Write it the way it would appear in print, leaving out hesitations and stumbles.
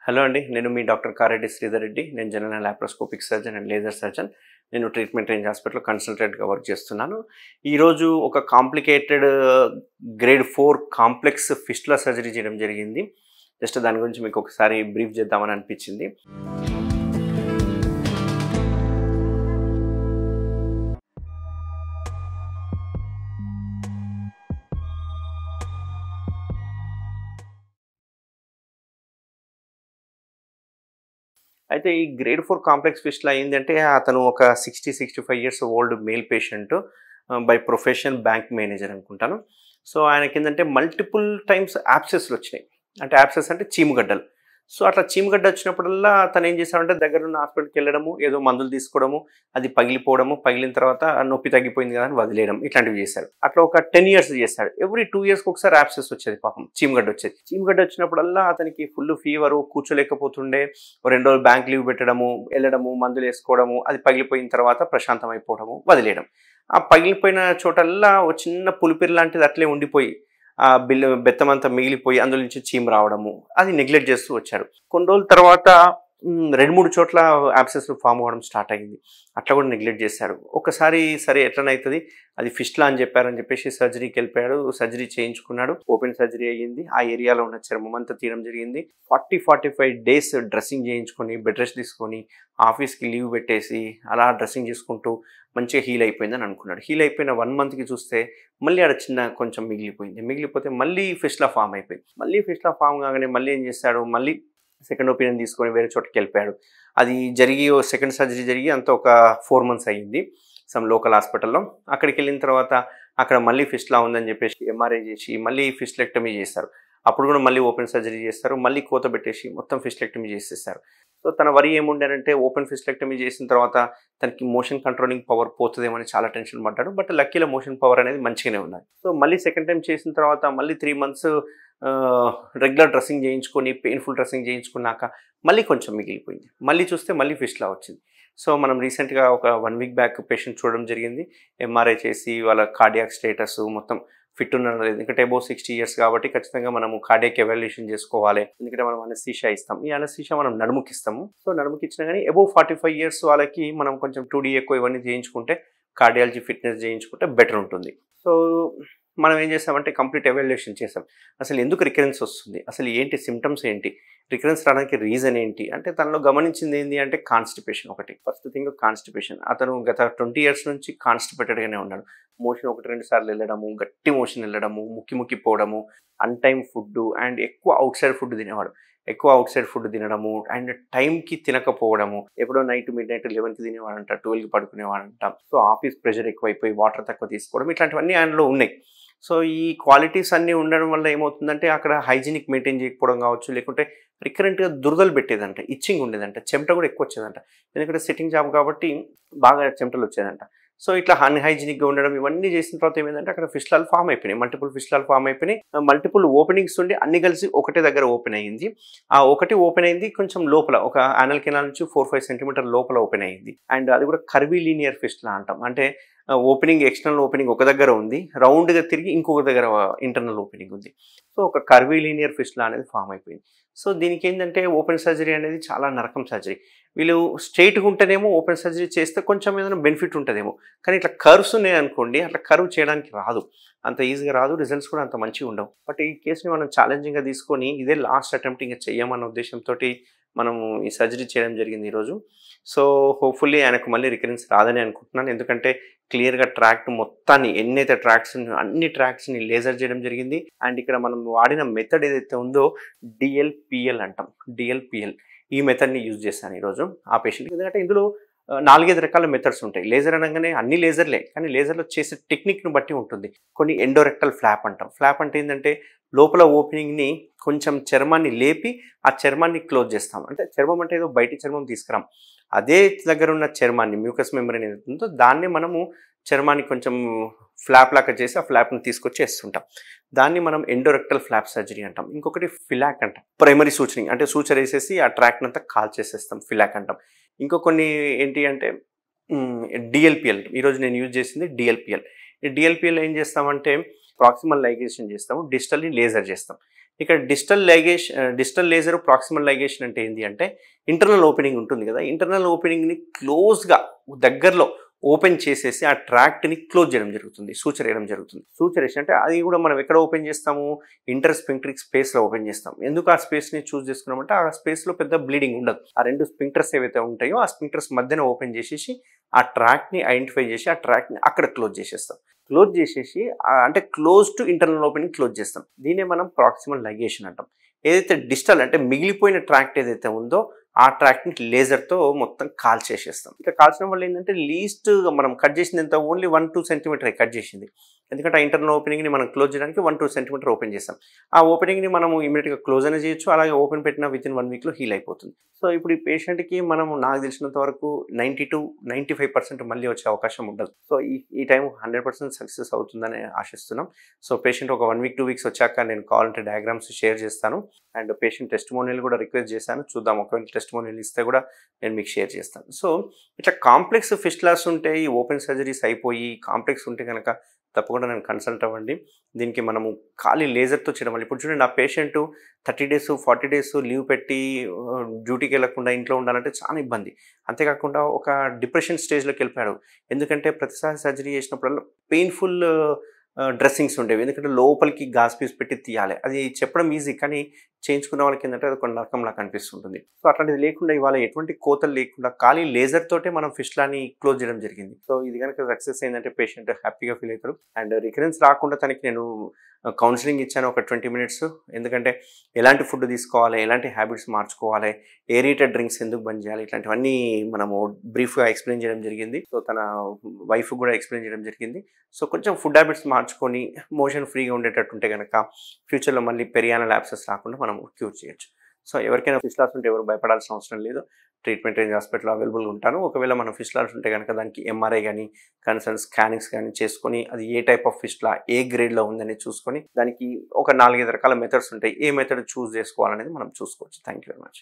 Hello అండి. నేను మీ doctor Kareddy Sridhar Reddy. నేను general laparoscopic surgeon and laser surgeon. నేను ట్రీట్మెంట్ రేంజ్ హాస్పిటల్‌లో కన్సల్టెంట్‌గా వర్క్ చేస్తున్నాను. ఈరోజు ఒక complicated grade 4 complex fistula surgery చేయడం జరిగింది. జస్ట్ దాని గురించి మీకు ఒకసారి బ్రీఫ్ చేద్దామని అనిపించింది. అయితే ఈ గ్రేడ్ 4 కాంప్లెక్స్ ఫిస్టులా ఏందంటే అతను ఒక 65 years old male patient. By profession bank manager అనుకుంటాను. సో ఆయనకేందంటే మల్టిపుల్ టైమ్స్ యాబ్సెస్‌లు వచ్చినాయి. అంటే యాబ్సెస్ అంటే చీమగడ్డలు. సో అట్లా చీమగడ్డ వచ్చినప్పుడల్లా తను ఏం చేశాడంటే దగ్గరున్న హాస్పిటల్‌కి వెళ్ళడము, ఏదో మందులు తీసుకోవడము, అది పగిలిపోవడము, పగిలిన తర్వాత నొప్పి తగ్గిపోయింది కదా అని వదిలేయడం ఇట్లాంటివి చేశాడు. అట్లా ఒక 10 ఇయర్స్ చేశాడు. ఎవ్రీ 2 ఇయర్స్‌కి ఒకసారి యాబ్సెస్ వచ్చేది పాపం. చీమగడ్డ వచ్చేది. చీమగడ్డ వచ్చినప్పుడల్లా అతనికి ఫుల్ ఫీవరు, కూర్చోలేకపోతుండే. ఓ 2 రోజులు బ్యాంక్ లీవ్ పెట్టడము, వెళ్ళడము, మందులు వేసుకోవడము, అది పగిలిపోయిన తర్వాత ప్రశాంతం అయిపోవడము, వదిలేయడం. ఆ పగిలిపోయిన చోటల్లా ఓ చిన్న పులిపిరి లాంటిది అట్లే ఉండిపోయి బెత్తమంతా మిగిలిపోయి అందులో నుంచి చీమ రావడము, అది నెగ్లెక్ట్ చేస్తూ వచ్చారు. కొన్ని రోజుల తర్వాత 2-3 చోట్ల యాబ్సెస్ ఫామ్ అవ్వడం స్టార్ట్ అయింది. అట్లా కూడా నెగ్లెక్ట్ చేశాడు. ఒకసారి సరే ఎట్లనవుతుంది, అది ఫిస్టులా అని చెప్పేసి సర్జరీకి వెళ్ళిపోయాడు. సర్జరీ చేయించుకున్నాడు. ఓపెన్ సర్జరీ అయ్యింది. ఆ ఏరియాలో ఉన్న చర్మం అంతా తీయడం జరిగింది. 45 డేస్ డ్రెస్సింగ్ చేయించుకొని, బెడ్ రెస్ట్ తీసుకొని, ఆఫీస్కి లీవ్ పెట్టేసి అలా డ్రెస్సింగ్ చేసుకుంటూ మంచిగా హీల్ అయిపోయిందని అనుకున్నాడు. హీల్ అయిపోయిన 1 మంత్కి చూస్తే మళ్ళీ ఆడ చిన్న కొంచెం మిగిలిపోయింది. మిగిలిపోతే మళ్ళీ ఫిస్టులా ఫామ్ అయిపోయింది. మళ్ళీ ఫిస్టులా ఫామ్ కాగానే మళ్ళీ ఏం చేశాడు, మళ్ళీ సెకండ్ ఒపీనియన్ తీసుకొని వేరే చోటుకి వెళ్ళిపోయాడు. అది జరిగి సెకండ్ సర్జరీ జరిగి అంతా ఒక 4 మంత్స్ అయ్యింది సమ్ లోకల్ హాస్పిటల్లో. అక్కడికి వెళ్ళిన తర్వాత అక్కడ మళ్ళీ ఫిస్టులా ఉందని చెప్పేసి ఎంఆర్ఐ చేసి మళ్ళీ ఫిస్టులెక్టమీ చేస్తారు. అప్పుడు కూడా మళ్ళీ ఓపెన్ సర్జరీ చేస్తారు. మళ్ళీ కోత పెట్టేసి మొత్తం ఫిస్టులెక్టమీ చేసేస్తారు. సో తన వరి ఏముండారంటే ఓపెన్ ఫిస్టులెక్టమీ చేసిన తర్వాత తనకి మోషన్ కంట్రోలింగ్ పవర్ పోతుందేమో అని చాలా టెన్షన్ పడ్డాడు. బట్ లక్కీలో మోషన్ పవర్ అనేది మంచిగానే ఉన్నది. సో మళ్ళీ సెకండ్ టైం చేసిన తర్వాత మళ్ళీ 3 మంత్స్ రెగ్యులర్ డ్రెస్సింగ్ చేయించుకొని, పెయిన్ఫుల్ డ్రెస్సింగ్ చేయించుకున్నాక మళ్ళీ కొంచెం మిగిలిపోయింది. మళ్ళీ చూస్తే మళ్ళీ ఫిస్టులా వచ్చింది. సో మనం రీసెంట్గా ఒక 1 వీక్ బ్యాక్ పేషెంట్ చూడడం జరిగింది. ఎంఆర్ఐ చేసి వాళ్ళ కార్డియాక్ స్టేటస్ మొత్తం ఫిట్ ఉన్నారో లేదు. ఎందుకంటే అబోవ్ 60 ఇయర్స్ కాబట్టి ఖచ్చితంగా మనము కార్డియాక్ ఎవాల్యుయేషన్ చేసుకోవాలి. ఎందుకంటే మనం అనస్థీషియా ఇస్తాం. ఈ అనస్థీషియా మనం నడుముకి ఇస్తాము. సో నడుముకి ఇచ్చినా కానీ అబోవ్ 45 ఇయర్స్ వాళ్ళకి మనం కొంచెం 2D ఎక్కువ ఇవన్నీ చేయించుకుంటే, కార్డియాలజీ ఫిట్నెస్ చేయించుకుంటే బెటర్ ఉంటుంది. సో మనం ఏం చేస్తామంటే కంప్లీట్ ఎవాల్యుయేషన్ చేసాం. అసలు ఎందుకు రికరెన్స్ వస్తుంది, అసలు ఏంటి సిమ్టమ్స్ ఏంటి, రికరెన్స్ రావడానికి రీజన్ ఏంటి అంటే తనలో గమనించింది ఏంటి అంటే కాన్స్టిపేషన్ ఒకటి. First thing constipation. అతను గత 20 ఇయర్స్ నుంచి కాన్స్టిపేటెడ్గానే ఉన్నాడు. మోషన్ 1-2 సార్లు వెళ్ళడము, గట్టి మోషన్ వెళ్ళడము, ముక్కి పోవడము, అన్‌టైమ్ ఫుడ్ అండ్ ఎక్కువ అవుట్ సైడ్ ఫుడ్ తినేవాడు. ఎక్కువ అవుట్ సైడ్ ఫుడ్ తినడము అండ్ టైంకి తినకపోవడము. ఎప్పుడో మిడ్ నైట్ 11కి తినేవాడంట, 12కి పడుకునేవాడంట. సో ఆఫీస్ ప్రెషర్ ఎక్కువైపోయి వాటర్ తక్కువ తీసుకోవడం, ఇట్లాంటివన్నీ ఆయనలో ఉన్నాయి. సో ఈ క్వాలిటీస్ అన్నీ ఉండడం వల్ల ఏమవుతుందంటే అక్కడ హైజీనిక్ మెయింటైన్ చేయకపోవడం కావచ్చు, లేకుంటే రికరెంట్గా దురదలు పెట్టేదంట, ఇచ్చింగ్ ఉండేదంట, చెమట కూడా ఎక్కువ వచ్చేదంట. ఎందుకంటే సిట్టింగ్ జాబ్ కాబట్టి బాగా చెమటలు వచ్చేదంట. సో ఇట్లా అన్‌హైజీనిక్‌గా ఉండడం ఇవన్నీ చేసిన తర్వాత ఏమైందంటే అక్కడ ఫిస్టులాలు ఫామ్ అయిపోయినాయి. మల్టిపుల్ ఫిస్టులాలు ఫామ్ అయిపోయినాయి. మల్టిపుల్ ఓపెనింగ్స్ ఉండి అన్ని కలిసి ఒకటే దగ్గర ఓపెన్ అయ్యింది. ఆ ఒకటి ఓపెన్ అయింది కొంచెం లోపల ఒక యానల్ కెనాల్ నుంచి 4-5 సెంటీమీటర్ లోపల ఓపెన్ అయ్యింది. అండ్ అది కూడా కర్వీలీనియర్ ఫిస్టులా అంటాం. అంటే ఓపెనింగ్, ఎక్స్టర్నల్ ఓపెనింగ్ ఒక దగ్గర ఉంది, రౌండ్గా తిరిగి ఇంకొక దగ్గర ఇంటర్నల్ ఓపెనింగ్ ఉంది. సో ఒక కర్వీలీనియర్ ఫిస్టులా అనేది ఫామ్ అయిపోయింది. సో దీనికి ఏంటంటే ఓపెన్ సర్జరీ అనేది చాలా నరకం సర్జరీ. వీళ్ళు స్ట్రైట్‌గా ఉంటేనేమో ఓపెన్ సర్జరీ చేస్తే కొంచెం ఏదైనా బెనిఫిట్ ఉంటుందేమో. కానీ ఇట్లా కర్వ్స్ ఉన్నాయనుకోండి, అట్లా కర్వ్ చేయడానికి రాదు. అంత ఈజీగా రాదు. రిజల్ట్స్ కూడా అంత మంచిగా ఉండవు. బట్ ఈ కేసుని మనం ఛాలెంజింగ్‌గా తీసుకొని ఇదే లాస్ట్ అటెంప్ట్ ఇంకా చెయ్యమన్న ఉద్దేశంతోటి మనము ఈ సర్జరీ చేయడం జరిగింది ఈరోజు. సో హోప్‌ఫుల్లీ ఆయనకు మళ్ళీ రికరెన్స్ రాదని అనుకుంటున్నాను. ఎందుకంటే క్లియర్‌గా ట్రాక్ట్ మొత్తాన్ని ఎన్నైతే ట్రాక్స్ ఉన్నాయో అన్ని ట్రాక్స్‌ని లేజర్ చేయడం జరిగింది. అండ్ ఇక్కడ మనం వాడిన మెథడ్ ఏదైతే ఉందో DLPL అంటాం. DLPL ఈ మెథడ్‌ని యూజ్ చేశాను ఈరోజు ఆ పేషెంట్‌కి. ఎందుకంటే ఇందులో 4-5 రకాల మెథడ్స్ ఉంటాయి. లేజర్ అనగానే అన్ని లేజర్లే, కానీ లేజర్‌లో చేసే టెక్నిక్‌ని బట్టి ఉంటుంది. కొన్ని ఎండోరెక్టల్ ఫ్లాప్ అంటాం. ఫ్లాప్ అంటే ఏంటంటే లోపల ఓపెనింగ్‌ని కొంచెం చర్మాన్ని లేపి ఆ చర్మాన్ని క్లోజ్ చేస్తాం. అంటే చర్మం అంటే ఏదో బయటి చర్మం తీసుకురాం. అదే దగ్గర ఉన్న చర్మాన్ని, మ్యూకస్ మెంబ్రేన్ ఏదైతే ఉందో దాన్ని మనము చర్మాన్ని కొంచెం ఫ్లాప్ లాగా చేసి ఆ ఫ్లాప్‌ని తీసుకొచ్చి వేస్తుంటాం. దాన్ని మనం ఎండోరెక్టల్ ఫ్లాప్ సర్జరీ అంటాం. ఇంకొకటి ఫిలాక్ అంటాం. ప్రైమరీ సూచరింగ్ అంటే సూచర్ వేసేసి ఆ ట్రాక్‌ని అంతా కాల్చేసేస్తాం, ఫిలాక్ అంటాం. ఇంకో కొన్ని ఏంటి అంటే DLPL. ఈరోజు నేను యూజ్ చేసింది DLPL. ఈ DLPL ఏం చేస్తామంటే ప్రాక్సిమల్ లైగేషన్ చేస్తాము, డిజిటల్లీ లేజర్ చేస్తాం. ఇక్కడ డిజిటల్ లేజర్ ప్రాక్సిమల్ లైగేషన్ అంటే ఏంటి అంటే ఇంటర్నల్ ఓపెనింగ్ ఉంటుంది కదా, ఇంటర్నల్ ఓపెనింగ్ని క్లోజ్గా దగ్గరలో ఓపెన్ చేసేసి ఆ ట్రాక్ట్ని క్లోజ్ చేయడం జరుగుతుంది, సూచర్ వేయడం జరుగుతుంది. సూచరేషన్ అంటే అది కూడా మనం ఎక్కడ ఓపెన్ చేస్తాము, ఇంటర్ స్పింక్ట్రిక్ స్పేస్లో ఓపెన్ చేస్తాం. ఎందుకు ఆ స్పేస్ని చూస్ చేసుకున్నామంటే ఆ స్పేస్లో పెద్ద బ్లీడింగ్ ఉండదు. ఆ రెండు స్పింక్టర్స్ ఏవైతే ఉంటాయో ఆ స్పింక్టర్స్ మధ్యన ఓపెన్ చేసేసి ఆ ట్రాక్ని ఐడెంటిఫై చేసి ఆ ట్రాక్ని అక్కడ క్లోజ్ చేసేస్తాం. క్లోజ్ చేసేసి అంటే close to internal opening close చేస్తాం. దీన్నే మనం ప్రాక్సిమల్ లైగేషన్ అంటాం. ఏదైతే డిజిటల్ అంటే మిగిలిపోయిన ట్రాక్ట్ ఏదైతే ఉందో ఆ ట్రాక్ని లేజర్తో మొత్తం కాల్ చేసేస్తాం. ఇక కాల్చడం వల్ల ఏంటంటే లీస్ట్ మనం కట్ చేసింది ఎంత, ఓన్లీ 1-2 సెంటీమీటర్ కట్ చేసింది. ఎందుకంటే ఆ ఇంటర్నల్ ఓపెనింగ్ని మనం క్లోజ్ చేయడానికి 1-2 సెంటీమీటర్ ఓపెన్ చేస్తాం. ఆ ఓపెనింగ్ని మనము ఇమీడియట్గా క్లోజ్ అయినా చేయొచ్చు, అలాగే ఓపెన్ పెట్టిన వితిన్ 1 వీక్లో హీల్ అయిపోతుంది. సో ఇప్పుడు ఈ పేషెంట్కి మనము నాకు తెలిసినంత వరకు 90-95% మళ్ళీ వచ్చే అవకాశం ఉండదు. సో ఈ టైం 100% సక్సెస్ అవుతుందని ఆశిస్తున్నాం. సో పేషెంట్ ఒక 1 వీక్ 2 వీక్స్ వచ్చాక నేను కావాలంటే డయాగ్రామ్స్ షేర్ చేస్తాను. అండ్ పేషెంట్ టెస్టిమోనియల్ కూడా రిక్వెస్ట్ చేశాను. చూద్దాం, ఒకవేళ టెస్టిమోనియల్ ఇస్తే కూడా నేను మీకు షేర్ చేస్తాను. సో ఇట్లా కాంప్లెక్స్ ఫిస్టులాస్ ఉంటే, ఈ ఓపెన్ సర్జరీస్ అయిపోయి కాంప్లెక్స్ ఉంటే కనుక తప్పకుండా నేను కన్సల్ట్ అవ్వండి. దీనికి మనము ఖాళీ లేజర్తో చేయడం వల్ల, ఇప్పుడు చూడండి ఆ పేషెంట్ 30 days 40 days లీవ్ పెట్టి డ్యూటీకి వెళ్ళకుండా ఇంట్లో ఉండాలంటే చాలా ఇబ్బంది. అంతేకాకుండా ఒక డిప్రెషన్ స్టేజ్లోకి వెళ్ళిపోయాడు. ఎందుకంటే ప్రతిసారి సర్జరీ చేసినప్పుడల్లా పెయిన్ఫుల్ డ్రెస్సింగ్స్ ఉండేవి. ఎందుకంటే లోపలికి గాజ్ పీస్ పెట్టి తీయాలి. అది చెప్పడం ఈజీ, కానీ చేయించుకున్న వాళ్ళకి ఏంటంటే అది ఒక నరకంలా కనిపిస్తుంటుంది. సో అట్లాంటిది లేకుండా ఇవాళ ఎటువంటి కోతలు లేకుండా ఖాళీ లేజర్ తోటే మనం ఫిస్టులాని క్లోజ్ చేయడం జరిగింది. సో ఇది కనుక సక్సెస్ అయిందంటే పేషెంట్ హ్యాపీగా ఫీల్ అవుతాడు. అండ్ రికరెన్స్ రాకుండా తనకి నేను కౌన్సిలింగ్ ఇచ్చాను ఒక 20 minutes. ఎందుకంటే ఎలాంటి ఫుడ్ తీసుకోవాలి, ఎలాంటి హ్యాబిట్స్ మార్చుకోవాలి, ఏరియేటెడ్ డ్రింక్స్ ఎందుకు బంద్ చేయాలి, ఇట్లాంటివన్నీ మనము బ్రీఫ్గా ఎక్స్ప్లెయిన్ చేయడం జరిగింది. సో తన వైఫ్ కూడా ఎక్స్ప్లెయిన్ చేయడం జరిగింది. సో కొంచెం ఫుడ్ హ్యాబిట్స్ మార్చుకొని మోషన్ ఫ్రీగా ఉండేటట్టు ఉంటే కనుక ఫ్యూచర్లో మళ్ళీ పెరియానల్ యాబ్సెస్ రాకుండా మనం క్యూర్ చేయొచ్చు. సో ఎవరికైనా ఫిస్టులాస్ ఉంటే ఎవరు భయపడాల్సిన అవసరం లేదు. ట్రీట్మెంట్ రేంజ్ హాస్పిటల్లో అవైలబుల్గా ఉంటాను. ఒకవేళ మనం ఫిస్టులాస్ ఉంటే కనుక దానికి ఎంఆర్ఐ కానీ కన్సర్న్ స్కానింగ్స్ కానీ చేసుకొని అది ఏ టైప్ ఆఫ్ ఫిస్టులా ఏ గ్రేడ్లో ఉందని చూసుకొని దానికి ఒక 4-5 రకాల మెథడ్స్ ఉంటాయి. ఏ మెథడ్ చూస్ చేసుకోవాలనేది మనం చూసుకోవచ్చు. Thank you very much.